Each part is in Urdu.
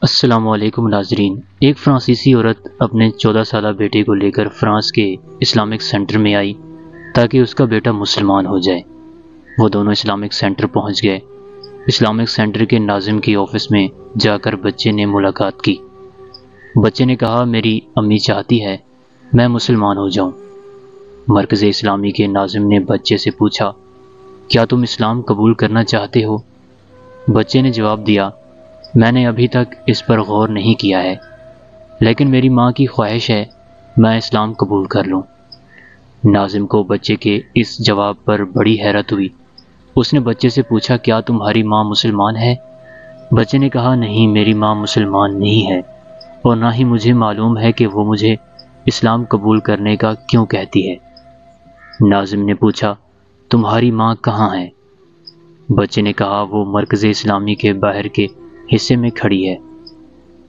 السلام علیکم ناظرین۔ ایک فرانسیسی عورت اپنے 14 سالہ بیٹے کو لے کر فرانس کے اسلامک سینٹر میں آئی تاکہ اس کا بیٹا مسلمان ہو جائے۔ وہ دونوں اسلامک سینٹر پہنچ گئے۔ اسلامک سینٹر کے ناظم کی آفس میں جا کر بچے نے ملاقات کی۔ بچے نے کہا، میری امی چاہتی ہے میں مسلمان ہو جاؤں۔ مرکز اسلامی کے ناظم نے بچے سے پوچھا، کیا تم اسلام قبول کرنا چاہتے ہو؟ بچے نے جواب دیا، میں نے ابھی تک اس پر غور نہیں کیا ہے، لیکن میری ماں کی خواہش ہے میں اسلام قبول کر لوں۔ ناظم کو بچے کے اس جواب پر بڑی حیرت ہوئی۔ اس نے بچے سے پوچھا، کیا تمہاری ماں مسلمان ہے؟ بچے نے کہا، نہیں، میری ماں مسلمان نہیں ہے، اور نہ ہی مجھے معلوم ہے کہ وہ مجھے اسلام قبول کرنے کا کیوں کہتی ہے۔ ناظم نے پوچھا، تمہاری ماں کہاں ہے؟ بچے نے کہا، وہ مرکز اسلامی کے باہر کے حصے میں کھڑی ہے۔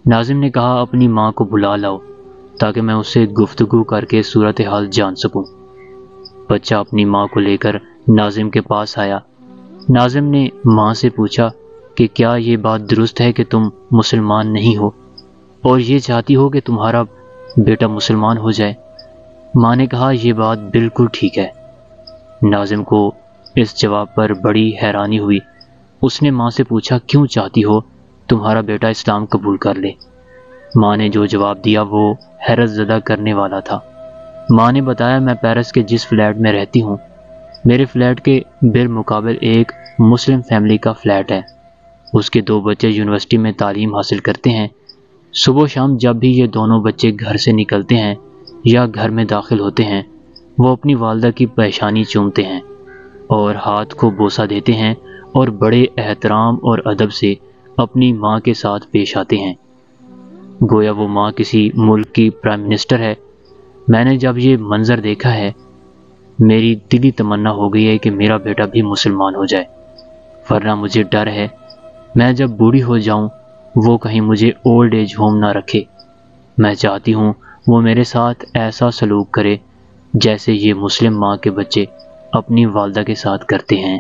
ناظم نے کہا، اپنی ماں کو بلا لاؤ تاکہ میں اس سے گفتگو کر کے صورتحال جان سکوں۔ بچہ اپنی ماں کو لے کر ناظم کے پاس آیا۔ ناظم نے ماں سے پوچھا کہ کیا یہ بات درست ہے کہ تم مسلمان نہیں ہو اور یہ چاہتی ہو کہ تمہارا بیٹا مسلمان ہو جائے؟ ماں نے کہا، یہ بات بالکل ٹھیک ہے۔ ناظم کو اس جواب پر بڑی حیرانی ہوئی۔ اس نے ماں سے پوچھا، کیوں چاہتی ہو تمہارا بیٹا اسلام قبول کر لے؟ ماں نے جو جواب دیا وہ حیرت زدہ کرنے والا تھا۔ ماں نے بتایا، میں پیرس کے جس فلیٹ میں رہتی ہوں، میرے فلیٹ کے بالمقابل ایک مسلم فیملی کا فلیٹ ہے۔ اس کے 2 بچے یونیورسٹی میں تعلیم حاصل کرتے ہیں۔ صبح و شام جب بھی یہ دونوں بچے گھر سے نکلتے ہیں یا گھر میں داخل ہوتے ہیں، وہ اپنی والدہ کی پیشانی چومتے ہیں اور ہاتھ کو بوسہ دیتے ہیں اور بڑے احترام اور ادب سے اپنی ماں کے ساتھ پیش آتے ہیں، گویا وہ ماں کسی ملک کی پرائم منسٹر ہے۔ میں نے جب یہ منظر دیکھا ہے، میری دلی تمنا ہو گئی ہے کہ میرا بیٹا بھی مسلمان ہو جائے، ورنہ مجھے ڈر ہے میں جب بوڑھی ہو جاؤں وہ کہیں مجھے اولڈ ایج ہوم نہ رکھے۔ میں چاہتی ہوں وہ میرے ساتھ ایسا سلوک کرے جیسے یہ مسلم ماں کے بچے اپنی والدہ کے ساتھ کرتے ہیں۔